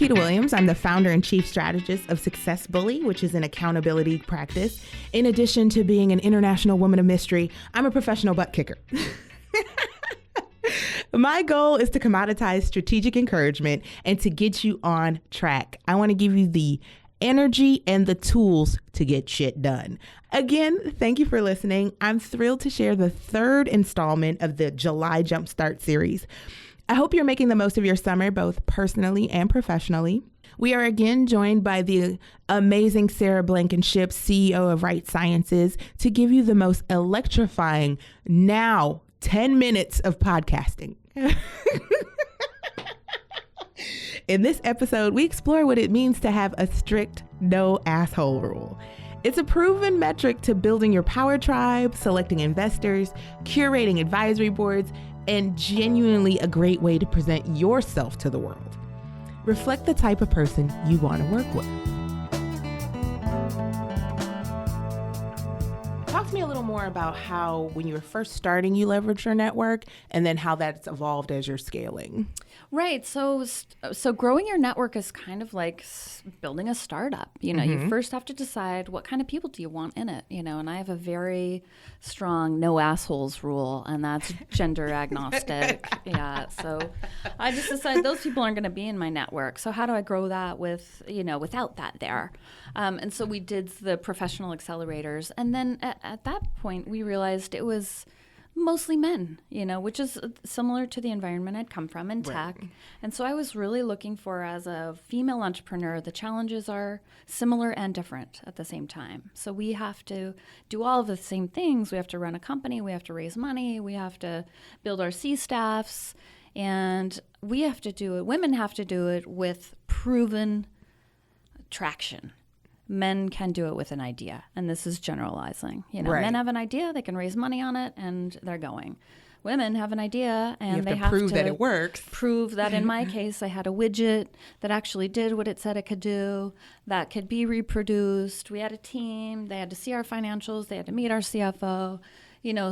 Keita Williams. I'm the founder and chief strategist of Success Bully, which is an accountability practice. In addition to being an international woman of mystery, I'm a professional butt kicker. My goal is to commoditize strategic encouragement and to get you on track. I want to give you the energy and the tools to get shit done. Again, thank you for listening. I'm thrilled to share the third installment of the July Jumpstart series. I hope you're making the most of your summer, both personally and professionally. We are again joined by the amazing Sarah Blankinship, CEO of Right Sciences, to give you the most electrifying now 10 minutes of podcasting. In this episode, we explore what it means to have a strict no asshole rule. It's a proven metric to building your power tribe, selecting investors, curating advisory boards, and genuinely a great way to present yourself to the world. Reflect the type of person you want to work with. Talk to me a little more about how, when you were first starting, you leveraged your network, and then how that's evolved as you're scaling. Right. So growing your network is kind of like building a startup. You first have to decide what kind of people do you want in it, and I have a very strong no assholes rule, and that's gender agnostic. Yeah. So I just decided those people aren't going to be in my network. So how do I grow that without that there? And so we did the professional accelerators. And then at that point, we realized it was mostly men, which is similar to the environment I'd come from in tech. Right. And so I was really looking for, as a female entrepreneur, the challenges are similar and different at the same time. So we have to do all of the same things. We have to run a company. We have to raise money. We have to build our C-staffs. And we have to do it. Women have to do it with proven traction. Men can do it with an idea, and this is generalizing. Right. Men have an idea, they can raise money on it, and they're going. Women have an idea, and they have to prove that it works. Prove that, in my case, I had a widget that actually did what it said it could do, that could be reproduced. We had a team. They had to see our financials. They had to meet our CFO.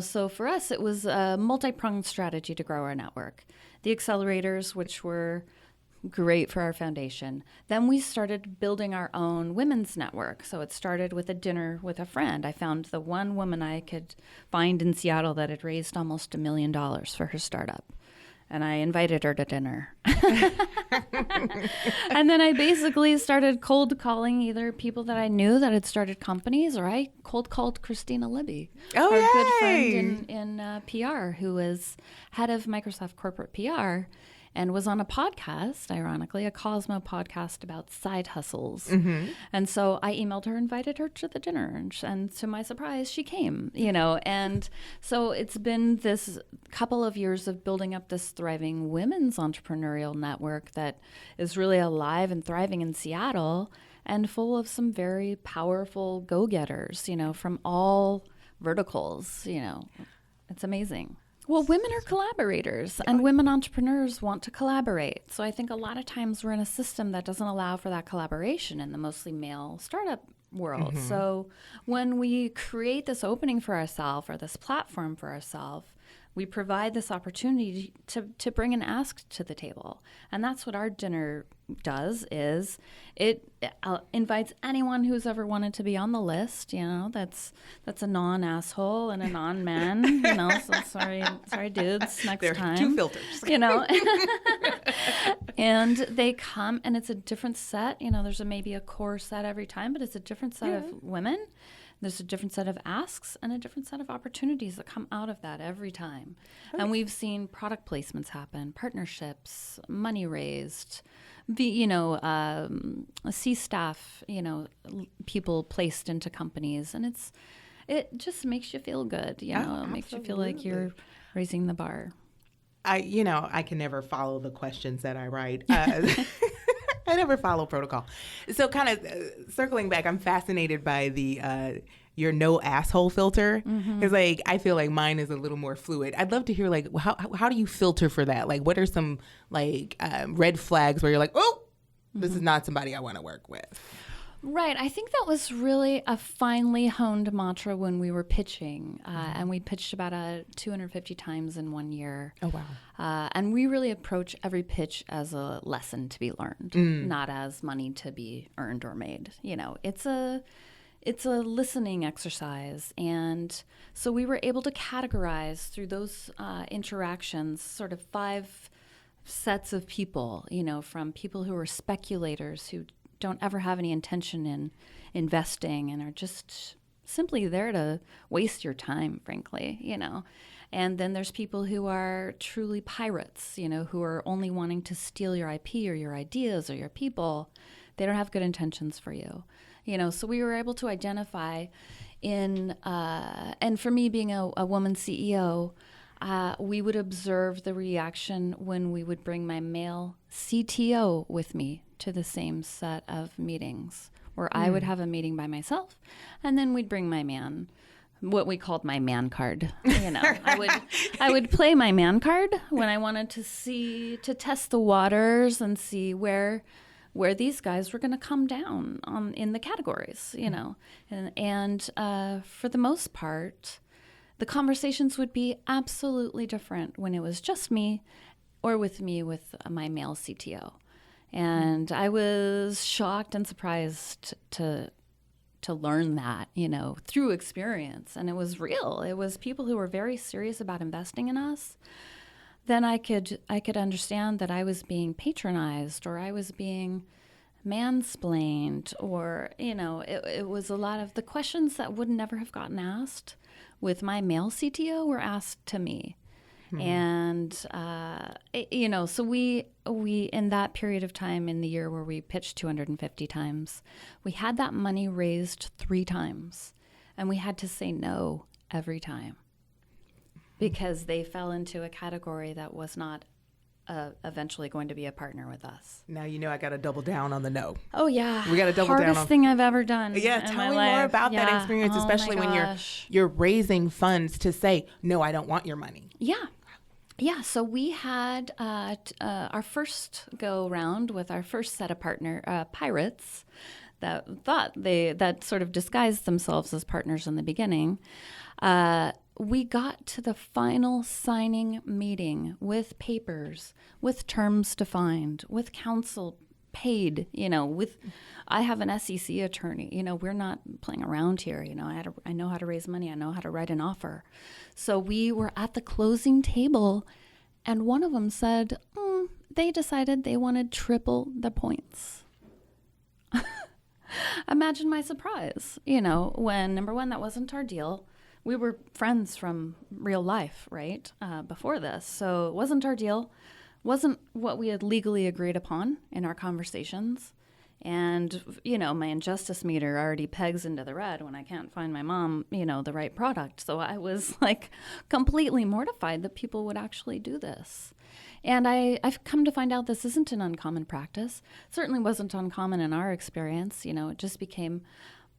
So for us, it was a multi-pronged strategy to grow our network. The accelerators, which were great for our foundation. Then we started building our own women's network. So it started with a dinner with a friend. I found the one woman I could find in Seattle that had raised almost $1 million for her startup. And I invited her to dinner. And then I basically started cold calling either people that I knew that had started companies, or I cold called Christina Libby, our good friend in PR, who is head of Microsoft corporate PR, and was on a podcast, ironically, a Cosmo podcast about side hustles. Mm-hmm. And so I emailed her, invited her to the dinner, and to my surprise, she came, And so it's been this couple of years of building up this thriving women's entrepreneurial network that is really alive and thriving in Seattle, and full of some very powerful go-getters, from all verticals, It's amazing. Well, women are collaborators, and women entrepreneurs want to collaborate. So I think a lot of times we're in a system that doesn't allow for that collaboration in the mostly male startup world. Mm-hmm. So when we create this opening for ourselves, or this platform for ourselves, we provide this opportunity to bring an ask to the table. And that's what our dinner does, is it invites anyone who's ever wanted to be on the list, that's a non-asshole and a non-man, so sorry dudes, next there time. There are two filters. And they come, and it's a different set, there's maybe a core set every time, but it's a different set of women. There's a different set of asks and a different set of opportunities that come out of that every time. Okay. And we've seen product placements happen, partnerships, money raised, C-staff, people placed into companies. And it just makes you feel good, It makes you feel like you're raising the bar. I can never follow the questions that I write. I never follow protocol. So kind of circling back, I'm fascinated by the your no asshole filter. Because I feel like mine is a little more fluid. I'd love to hear how do you filter for that? What are some red flags where you're like, oh, this is not somebody I want to work with? Right. I think that was really a finely honed mantra when we were pitching. And we pitched about 250 times in 1 year. Oh, wow. And we really approach every pitch as a lesson to be learned, not as money to be earned or made. You know, it's a listening exercise. And so we were able to categorize through those interactions sort of 5 sets of people, you know, from people who are speculators who don't ever have any intention in investing and are just simply there to waste your time, frankly, you know. And then there's people who are truly pirates, you know, who are only wanting to steal your IP or your ideas or your people. They don't have good intentions for you, you know. So we were able to identify and for me being a woman CEO, we would observe the reaction when we would bring my male CTO with me to the same set of meetings, where I would have a meeting by myself, and then we'd bring my man, what we called my man card. You know, I would play my man card when I wanted to test the waters and see where these guys were going to come down in the categories. You know, and for the most part, the conversations would be absolutely different when it was just me or with my male CTO. And I was shocked and surprised to learn that, you know, through experience. And it was real. It was people who were very serious about investing in us. Then I could understand that I was being patronized or I was being mansplained, or, you know, it was a lot of the questions that would never have gotten asked with my male CTO were asked to me. And, you know, so we in that period of time in the year where we pitched 250 times, we had that money raised 3 times, and we had to say no every time because they fell into a category that was not eventually going to be a partner with us. Now, you know, I got to double down on the no. Oh, yeah. We got to double down on. Hardest thing I've ever done. Yeah, tell me more about that experience, especially when you're raising funds to say, no, I don't want your money. Yeah. Yeah, so we had our first go round with our first set of pirates that sort of disguised themselves as partners in the beginning. We got to the final signing meeting with papers, with terms defined, with counsel paid, you know, I have an SEC attorney, you know, we're not playing around here, you know, I know how to raise money, I know how to write an offer. So we were at the closing table, and one of them said, they decided they wanted triple the points. Imagine my surprise, you know, when, number one, that wasn't our deal. We were friends from real life, right, before this. So it wasn't our deal. Wasn't what we had legally agreed upon in our conversations. And, you know, my injustice meter already pegs into the red when I can't find my mom, you know, the right product. So I was like completely mortified that people would actually do this. And I've come to find out this isn't an uncommon practice. It certainly wasn't uncommon in our experience. You know, it just became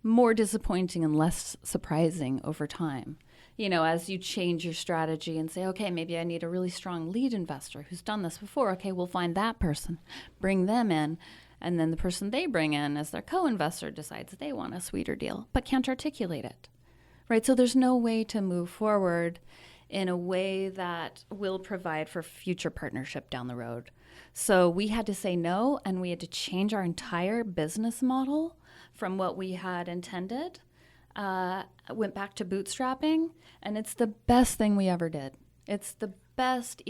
more disappointing and less surprising over time. You know, as you change your strategy and say, okay, maybe I need a really strong lead investor who's done this before. Okay, we'll find that person, bring them in. And then the person they bring in as their co-investor decides they want a sweeter deal, but can't articulate it, right? So there's no way to move forward in a way that will provide for future partnership down the road. So we had to say no, and we had to change our entire business model from what we had intended. Went back to bootstrapping, and it's the best thing we ever did. It's the best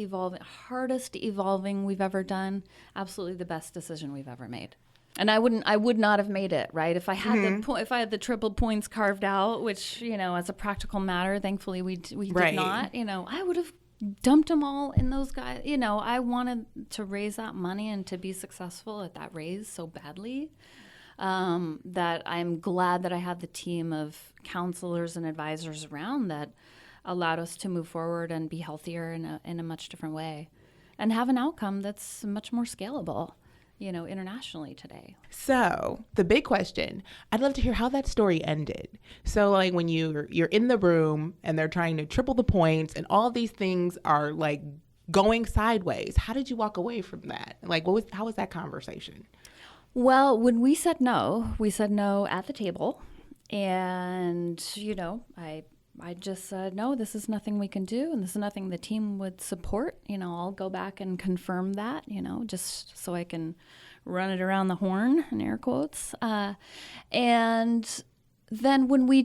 hardest evolving we've ever done. Absolutely the best decision we've ever made. And I would not have made it, right? If I had if I had the triple points carved out, which, you know, as a practical matter, thankfully we did not, you know, I would have dumped them all in those guys. You know, I wanted to raise that money and to be successful at that raise so badly. That I'm glad that I had the team of counselors and advisors around that allowed us to move forward and be healthier in a much different way and have an outcome that's much more scalable, you know, internationally today. So the big question, I'd love to hear how that story ended. So like when you're in the room and they're trying to triple the points and all these things are like going sideways, how did you walk away from that? Like how was that conversation? Well, when we said no at the table. And, I just said, no, this is nothing we can do. And this is nothing the team would support. I'll go back and confirm that, just so I can run it around the horn, in air quotes. And then when we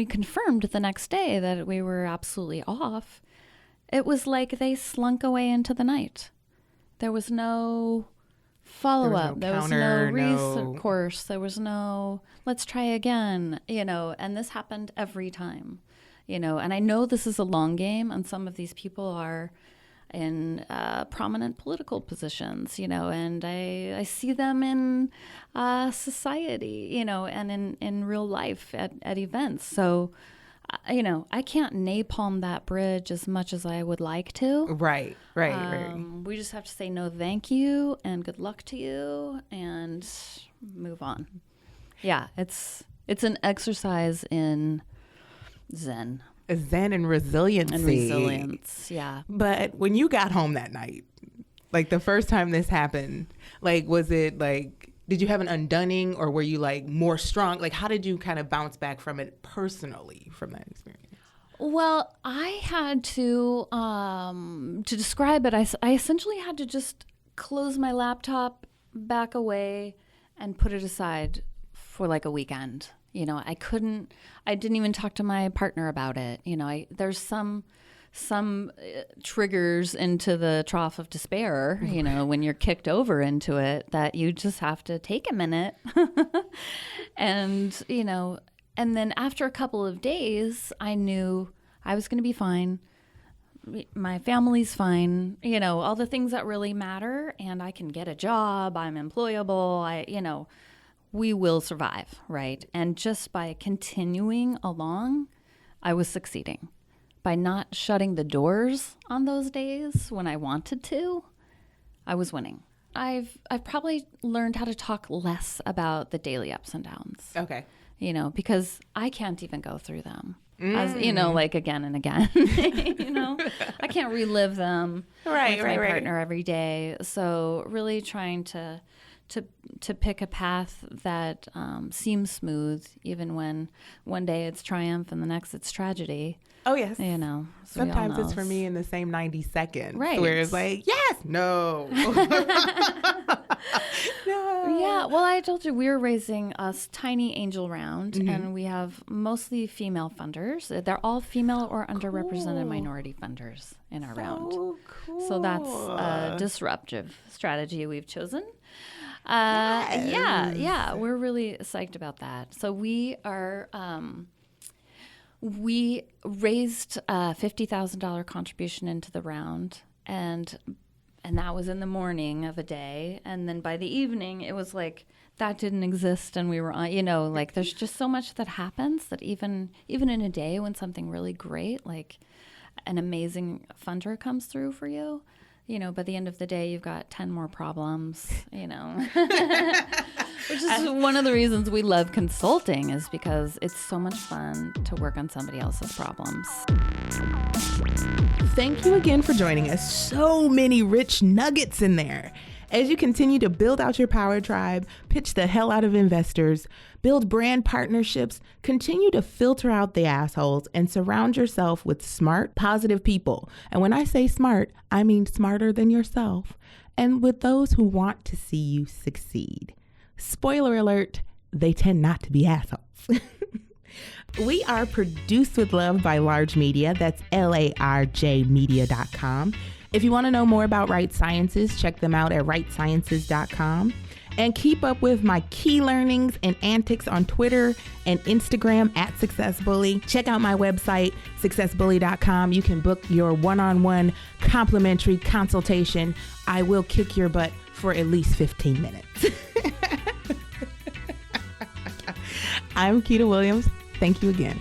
confirmed the next day that we were absolutely off, it was like they slunk away into the night. There was no follow-up. There was no recourse. There was no, let's try again, and this happened every time, and I know this is a long game, and some of these people are in prominent political positions, and I see them in society, and in real life at events. So, I can't napalm that bridge as much as I would like to. Right. We just have to say no, thank you, and good luck to you, and move on. Yeah, it's an exercise in Zen and resiliency. And resilience, yeah. But when you got home that night, like the first time this happened, like was it like, did you have an undunning, or were you like more strong? Like how did you kind of bounce back from it personally from that experience? Well, I had to describe it, I essentially had to just close my laptop, back away, and put it aside for like a weekend. I didn't even talk to my partner about it. There's some triggers into the trough of despair, when you're kicked over into it, that you just have to take a minute. And, and then after a couple of days, I knew I was going to be fine. My family's fine, all the things that really matter, and I can get a job, I'm employable, we will survive, right? And just by continuing along, I was succeeding. By not shutting the doors on those days when I wanted to, I was winning. I've probably learned how to talk less about the daily ups and downs. Okay. Because I can't even go through them. As like again and again. I can't relive them with my partner every day. So really trying to pick a path that seems smooth, even when one day it's triumph and the next it's tragedy. Oh, yes. Sometimes it's for me in the same 90 seconds. Right. Where it's like, yes, no. No. Yeah. Well, I told you we were raising a tiny angel round, and we have mostly female funders. They're all female or underrepresented minority funders in our round. Cool. So that's a disruptive strategy we've chosen. Yes. Yeah. We're really psyched about that. So we are... we raised a $50,000 contribution into the round, and that was in the morning of a day. And then by the evening, it was like that didn't exist, and we were on. Like there's just so much that happens that even in a day when something really great, like an amazing funder comes through for you, by the end of the day, you've got 10 more problems. Which is one of the reasons we love consulting, is because it's so much fun to work on somebody else's problems. Thank you again for joining us. So many rich nuggets in there. As you continue to build out your power tribe, pitch the hell out of investors, build brand partnerships, continue to filter out the assholes, and surround yourself with smart, positive people. And when I say smart, I mean smarter than yourself, and with those who want to see you succeed. Spoiler alert, they tend not to be assholes. We are produced with love by Large Media. That's larjmedia.com. If you want to know more about Right Sciences, check them out at rightsciences.com. And keep up with my key learnings and antics on Twitter and Instagram at SuccessBully. Check out my website, successbully.com. You can book your one-on-one complimentary consultation. I will kick your butt for at least 15 minutes. I'm Keita Williams. Thank you again.